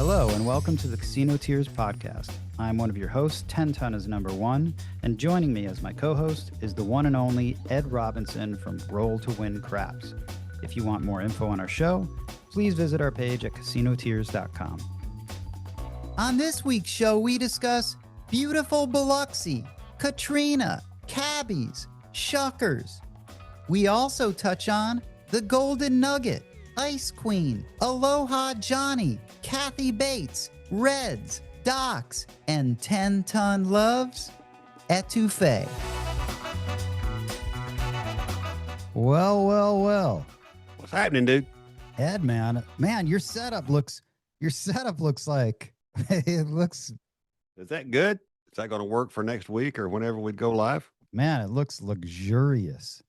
Hello, and welcome to the Casino Tears podcast. I'm one of your hosts, 10 Ton is number one, and joining me as my co-host is the one and only Ed Robinson from Roll to Win Craps. If you want more info on our show, please visit our page at casinotears.com. On this week's show, we discuss beautiful Biloxi, Katrina, cabbies, Schuckers. We also touch on the Golden Nugget, Ice Queen, Aloha Jonny, Kathy Bates, Reds, Docs, and 10 Ton loves étouffée. Well. What's happening, dude? Ed, man, your setup looks like it looks. Is that good? Is that going to work for next week or whenever we go live? Man, it looks luxurious.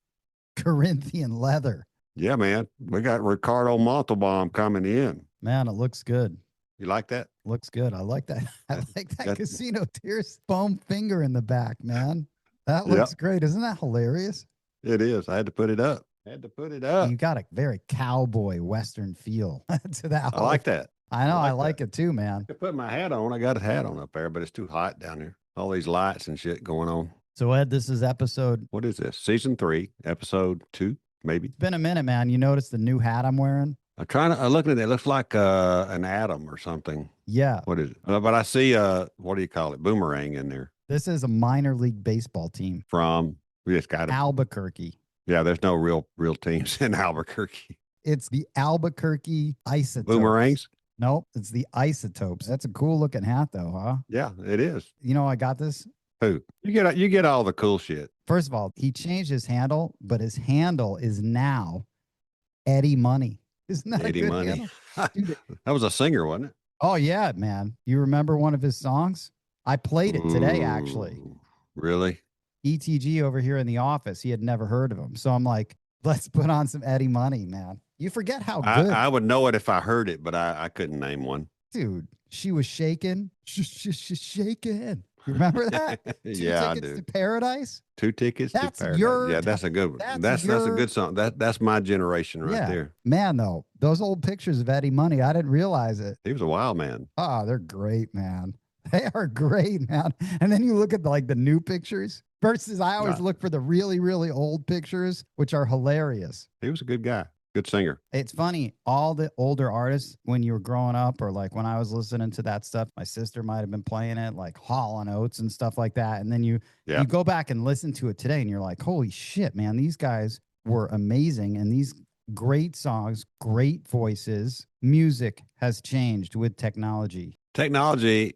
Corinthian leather. Yeah, man. We got Ricardo Montalban coming in. Man, it looks good. You like that? Looks good. I like that. I like that That's- Casino Tears foam finger in the back, man. That looks great. Isn't that hilarious? It is. I had to put it up. You got a very cowboy Western feel to that. I like that. I know. I like like it too, man. I could put my hat on. I got a hat on up there, but it's too hot down there. All these lights and shit going on. So, Ed, this is episode. What is this? Season 3, episode 2, maybe? It's been a minute, man. You notice the new hat I'm wearing? I'm looking at it. It looks like an atom or something. Yeah. What is it? But I see, what do you call it? Boomerang in there. This is a minor league baseball team. We just got Albuquerque. Yeah, there's no real teams in Albuquerque. It's the Albuquerque Isotopes. Boomerangs? Nope, it's the Isotopes. That's a cool looking hat, though, huh? Yeah, it is. You know, I got this. Who? You get all the cool shit. First of all, he changed his handle, but his handle is now Eddie Money. Isn't that Eddie a good Money. handle? That was a singer, wasn't it? Oh, yeah, man. You remember one of his songs? I played it today, actually. Ooh, really? ETG over here in the office, he had never heard of him. So I'm like, let's put on some Eddie Money, man. You forget how good. I would know it if I heard it, but I couldn't name one. Dude, she was shaking. Shaking. You remember that? Yeah, I Tickets do. to Paradise? 2 tickets That's to Paradise. your Yeah, that's a good one. That's a good song. That's my generation right there. Man, though, those old pictures of Eddie Money, I didn't realize it. He was a wild man. Oh, they're great, man. They are great, man. And then you look at the new pictures versus I always look for the really, really old pictures, which are hilarious. He was a good guy. Good singer. It's funny, all the older artists, when you were growing up or like when I was listening to that stuff, my sister might have been playing it, like Hall & Oates and stuff like that. And then you go back and listen to it today and you're like, holy shit, man, these guys were amazing. And these great songs, great voices, music has changed with technology. Technology,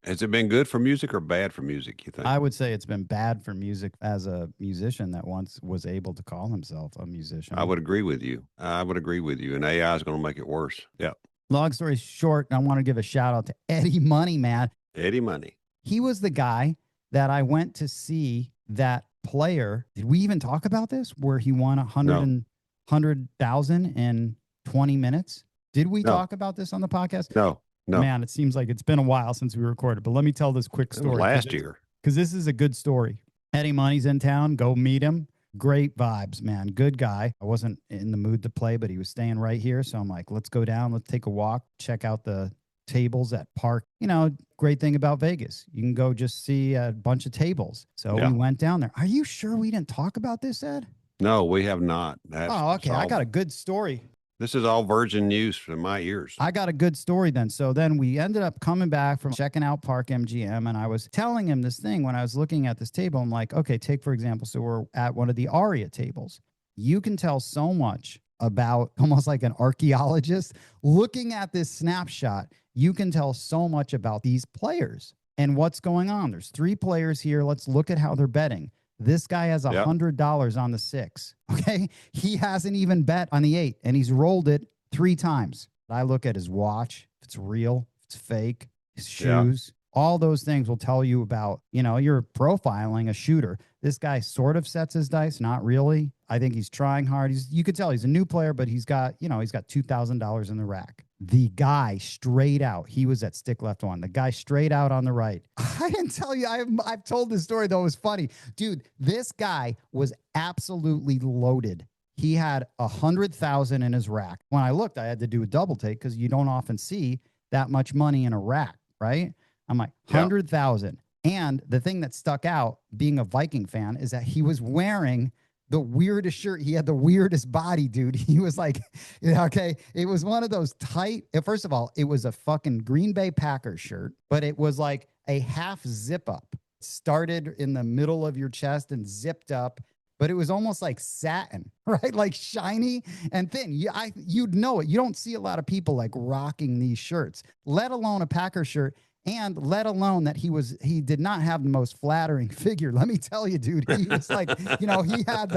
has it been good for music or bad for music, you think? I would say it's been bad for music as a musician that once was able to call himself a musician. I would agree with you. And AI is going to make it worse. Yeah. Long story short, I want to give a shout out to Eddie Money, man. Eddie Money. He was the guy that I went to see that player. Did we even talk about this? Where he won 100,000 in 20 minutes? Did we talk about this on the podcast? No. Man, it seems like it's been a while since we recorded, but let me tell this quick story. Last year. Because this is a good story. Eddie Money's in town. Go meet him. Great vibes, man. Good guy. I wasn't in the mood to play, but he was staying right here. So I'm like, let's go down. Let's take a walk. Check out the tables at Park. You know, great thing about Vegas. You can go just see a bunch of tables. So we went down there. Are you sure we didn't talk about this, Ed? No, we have not. Okay. I got a good story. This is all virgin news from my ears. I got a good story then. So then we ended up coming back from checking out Park MGM, and I was telling him this thing when I was looking at this table. I'm like, okay, take for example, so we're at one of the Aria tables. You can tell so much about, almost like an archaeologist looking at this snapshot. You can tell so much about these players and what's going on. There's 3 players here. Let's look at how they're betting. This guy has $100 on the 6. Okay. He hasn't even bet on the 8 and he's rolled it 3 times. I look at his watch. If it's real, if it's fake, his shoes, all those things will tell you about, you're profiling a shooter. This guy sort of sets his dice. Not really. I think he's trying hard. You could tell he's a new player, but he's got $2,000 in the rack. The guy straight out, he was at stick left 1. The guy straight out on the right. I didn't tell you. I've told this story, though. It was funny. Dude, this guy was absolutely loaded. He had 100,000 in his rack. When I looked, I had to do a double take because you don't often see that much money in a rack, right? I'm like, 100,000. And the thing that stuck out, being a Viking fan, is that he was wearing the weirdest shirt. He had the weirdest body, dude. He was like, okay, it was one of those tight. First of all, it was a fucking Green Bay Packers shirt, but it was like a half zip up. Started in the middle of your chest and zipped up, but it was almost like satin, right? Like shiny and thin. You'd know it. You don't see a lot of people like rocking these shirts, let alone a Packer shirt, and let alone that he did not have the most flattering figure. Let me tell you, dude, he was like, he had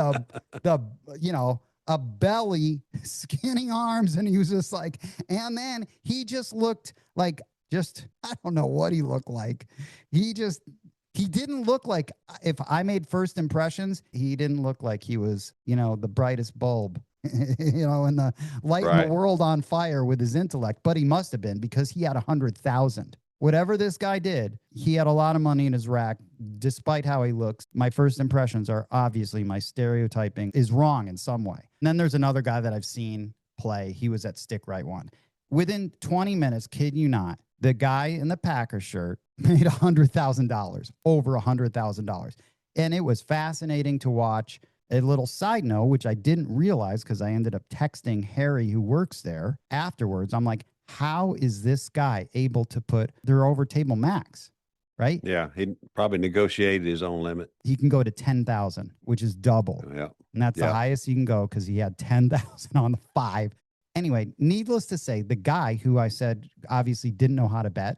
a belly, skinny arms, and he was just like, and then he just looked like, I don't know what he looked like. He didn't look like, if I made first impressions, he didn't look like he was, the brightest bulb, and the lighting the world on fire with his intellect. But he must have been, because he had 100,000. Whatever this guy did, he had a lot of money in his rack, despite how he looks. My first impressions are obviously, my stereotyping is wrong in some way. And then there's another guy that I've seen play. He was at Stick Right One. Within 20 minutes, kid you not, the guy in the Packer shirt made $100,000, over $100,000. And it was fascinating to watch. A little side note, which I didn't realize because I ended up texting Harry, who works there, afterwards. I'm like, how is this guy able to put their over table max, right? Yeah, he probably negotiated his own limit. He can go to 10,000, which is double. Yeah. And that's the highest you can go, because he had 10,000 on the 5. Anyway, needless to say, the guy who I said obviously didn't know how to bet.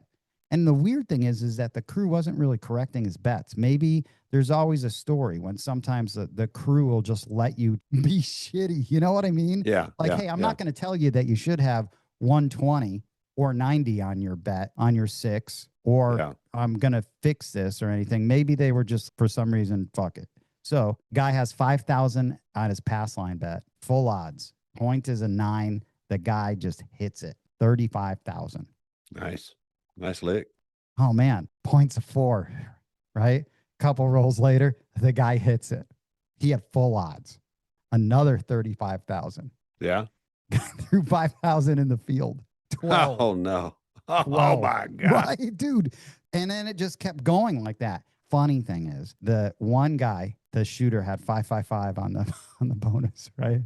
And the weird thing is that the crew wasn't really correcting his bets. Maybe there's always a story when sometimes the crew will just let you be shitty. You know what I mean? Yeah. Like, hey, I'm not going to tell you that you should have 120 or 90 on your bet, on your 6, or I'm going to fix this or anything. Maybe they were just, for some reason, fuck it. So guy has 5,000 on his pass line bet, full odds. Point is a 9. The guy just hits it. 35,000. Nice lick. Oh man, point's a 4, right? Couple rolls later, the guy hits it. He had full odds. Another 35,000. Yeah. Threw 5,000 in the field. 12. Oh no. 12. Oh my God. Right, dude. And then it just kept going like that. Funny thing is, the one guy, the shooter, had 555 on the bonus, right?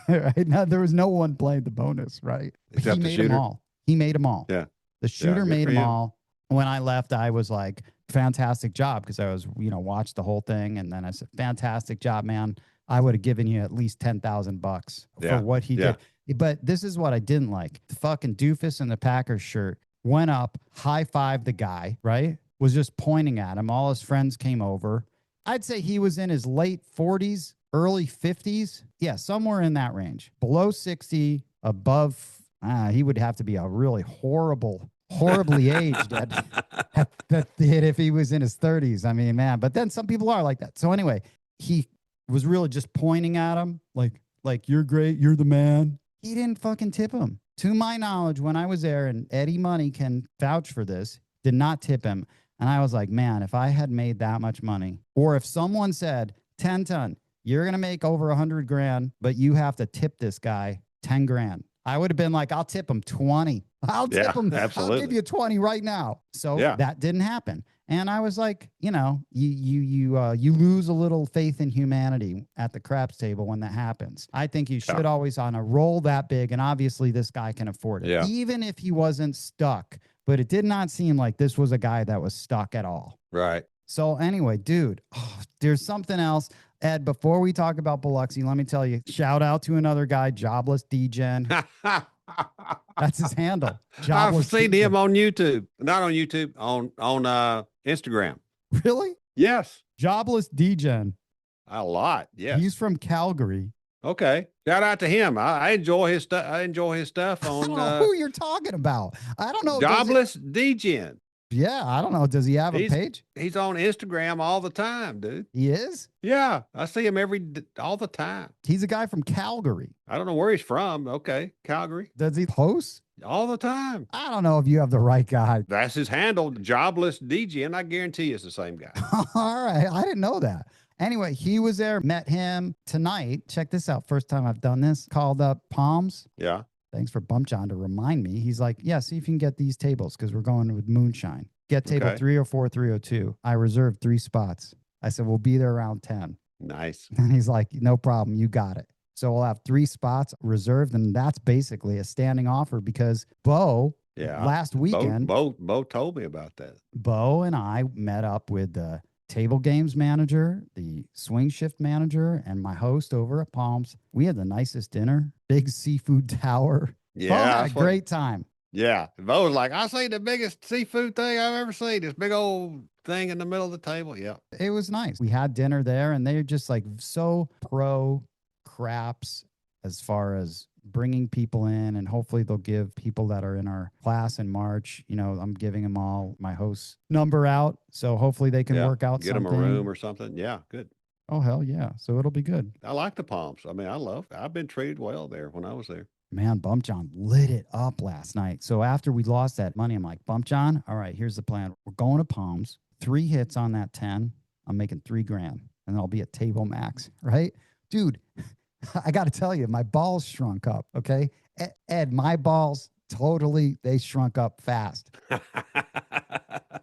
Right now, there was no one playing the bonus, right? Except the shooter. Them all. He made them all. Yeah. The shooter made them all. When I left, I was like, fantastic job, because I was, watched the whole thing, and then I said, fantastic job, man. I would have given you at least $10,000 for what he did. But this is what I didn't like. The fucking doofus in the Packers shirt went up, high-fived the guy, right? Was just pointing at him. All his friends came over. I'd say he was in his late 40s, early 50s. Yeah, somewhere in that range. Below 60, above, he would have to be a really horribly aged if he was in his 30s. I mean, man, but then some people are like that. So anyway, he was really just pointing at him like you're great, you're the man. He didn't fucking tip him. To my knowledge, when I was there, and Eddie Money can vouch for this, did not tip him. And I was like, man, if I had made that much money, or if someone said, 10 ton, you're going to make over 100 grand, but you have to tip this guy 10 grand. I would have been like, I'll tip him 20. I'll tip him. Absolutely. I'll give you 20 right now. So that didn't happen. And I was like, you lose a little faith in humanity at the craps table when that happens. I think you should always, on a roll that big, and obviously this guy can afford it, even if he wasn't stuck. But it did not seem like this was a guy that was stuck at all. Right. So anyway, dude, there's something else. Ed, before we talk about Biloxi, let me tell you, shout out to another guy, Jobless DGen. That's his handle. I've seen him on YouTube. Not on YouTube, on Instagram. Really? Yes. Jobless DGen. A lot, yes. He's from Calgary. Okay. Shout out to him. I enjoy his stuff. I enjoy his stuff on I don't know who you're talking about. I don't know. Jobless DGen. Yeah, I don't know. Does he have a page? He's on Instagram all the time, dude. He is? Yeah, I see him all the time. He's a guy from Calgary. I don't know where he's from. Okay, Calgary. Does he post? All the time. I don't know if you have the right guy. That's his handle, Jobless DGen. I guarantee it's the same guy. All right. I didn't know that. Anyway, he was there, met him tonight. Check this out. First time I've done this. Called up Palms. Yeah. Thanks for Bump John to remind me. He's like, yeah, see if you can get these tables because we're going with moonshine. Get table 304, 302. I reserved 3 spots. I said, we'll be there around 10. Nice. And he's like, no problem. You got it. So we'll have 3 spots reserved. And that's basically a standing offer because Bo, last weekend, Bo told me about that. Bo and I met up with the table games manager, the swing shift manager, and my host over at Palms. We had the nicest dinner, big seafood tower. Yeah. Bo had a great time. Yeah. Bo was like, I see the biggest seafood thing I've ever seen. This big old thing in the middle of the table. Yeah. It was nice. We had dinner there and they're just like so pro craps as far as bringing people in, and hopefully they'll give people that are in our class in March, I'm giving them all my host's number out. So hopefully they can work out Get something. them a room or something. Yeah. Good. Oh, hell yeah. So it'll be good. I like the Palms. I mean, I've been treated well there when I was there. Man, Bump John lit it up last night. So after we lost that money, I'm like, Bump John, all right, here's the plan. We're going to Palms. 3 hits on that 10. I'm making $3,000 and I'll be at table max, right? Dude, I got to tell you, my balls shrunk up. Okay. Ed, my balls they shrunk up fast.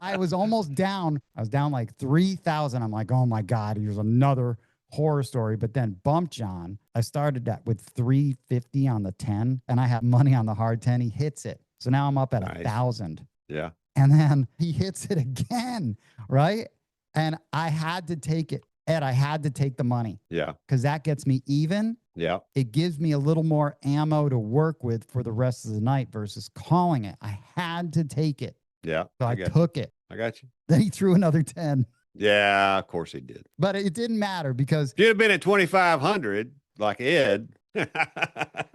I was almost down. I was down like 3,000. I'm like, oh my God, here's another horror story. But then Bump John, I started that with 350 on the 10 and I have money on the hard 10. He hits it. So now I'm up at 1,000. Yeah. And then he hits it again. Right. And I had to take it. Ed, I had to take the money. Yeah. Because that gets me even. Yeah. It gives me a little more ammo to work with for the rest of the night versus calling it. I had to take it. Yeah. So I took it. I got you. Then he threw another 10. Yeah, of course he did. But it didn't matter because if you'd have been at 2,500 like Ed.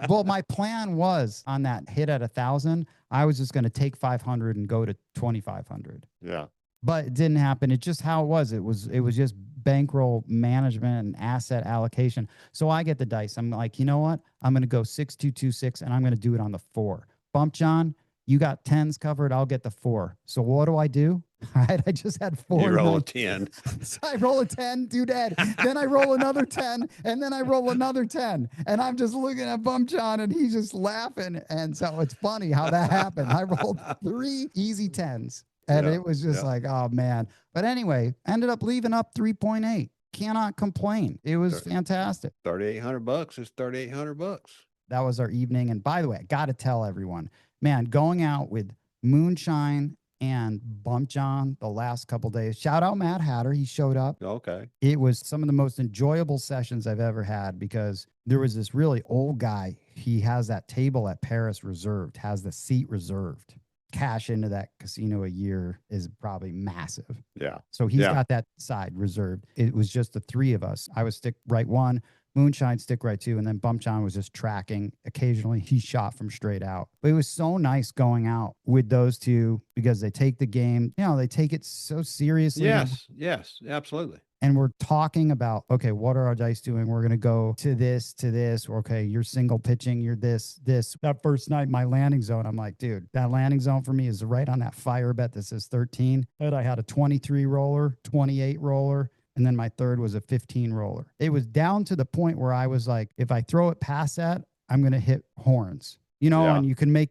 Well, my plan was on that hit at 1,000, I was just going to take 500 and go to 2,500. Yeah. But it didn't happen. It's just how it was. It was just bankroll management and asset allocation. So I get the dice. I'm like, you know what? I'm going to go 6-2-2-6 and I'm going to do it on the 4. Bump John, you got 10s covered. I'll get the 4. So what do? All right, I just had 4. You roll a 10. So I roll a 10, dude, Ed. Then I roll another 10, and then I roll another 10. And I'm just looking at Bump John, and he's just laughing. And so it's funny how that happened. I rolled 3 easy 10s. And it was just like, oh, man. But anyway, ended up leaving up 3.8. Cannot complain. It was fantastic. $3,800 is $3,800. That was our evening. And by the way, I got to tell everyone, man, going out with moonshine and Bump John the last couple days. Shout out Matt Hatter. He showed up. Okay. It was some of the most enjoyable sessions I've ever had because there was this really old guy. He has that table at Paris reserved, has the seat reserved. Cash into that casino a year is probably massive. Yeah. So he's got that side reserved. It was just the 3 of us. I was stick right 1, Moonshine stick right 2, and then Bump John was just tracking. Occasionally he shot from straight out. But it was so nice going out with those 2 because they take the game, they take it so seriously. Yes, absolutely. And we're talking about, okay, what are our dice doing? We're going to go to this. Okay, you're single pitching, you're this. That first night, my landing zone, I'm like, dude, that landing zone for me is right on that fire bet that says 13. And I had a 23 roller, 28 roller, and then my third was a 15 roller. It was down to the point where I was like, if I throw it past that, I'm going to hit horns, and you can make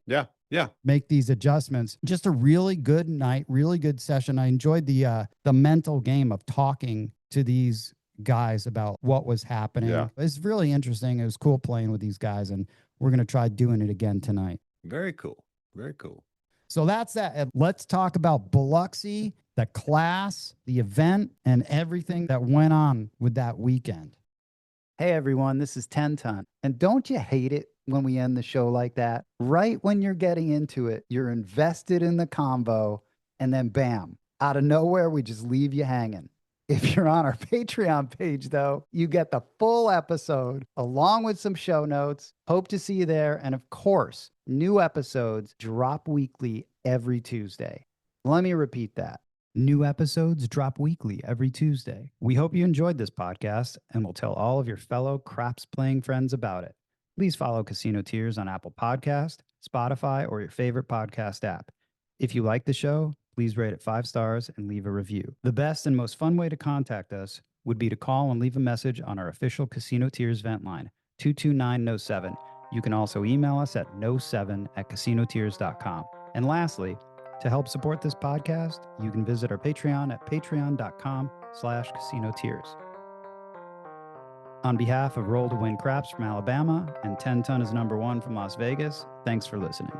make these adjustments. Just a really good night, really good session. I enjoyed the mental game of talking to these guys about what was happening. Yeah. It's really interesting. It was cool playing with these guys, and we're going to try doing it again tonight. Very cool. Very cool. So that's that. Let's talk about Biloxi, the class, the event, and everything that went on with that weekend. Hey, everyone, this is 10 Ton. And don't you hate it when we end the show like that? Right when you're getting into it, you're invested in the convo, and then bam, out of nowhere, we just leave you hanging. If you're on our Patreon page, though, you get the full episode along with some show notes. Hope to see you there. And of course, new episodes drop weekly every Tuesday. Let me repeat that. New episodes drop weekly every Tuesday. We hope you enjoyed this podcast and will tell all of your fellow craps playing friends about it. Please follow Casino Tears on Apple Podcast, Spotify, or your favorite podcast app. If you like the show, please rate it 5 stars and leave a review. The best and most fun way to contact us would be to call and leave a message on our official Casino Tears vent line, 229-NO7. You can also email us at no7@casinotears.com. And lastly, to help support this podcast, you can visit our Patreon at patreon.com/casinotears. On behalf of Roll to Win Craps from Alabama and 10 Ton is number one from Las Vegas, thanks for listening.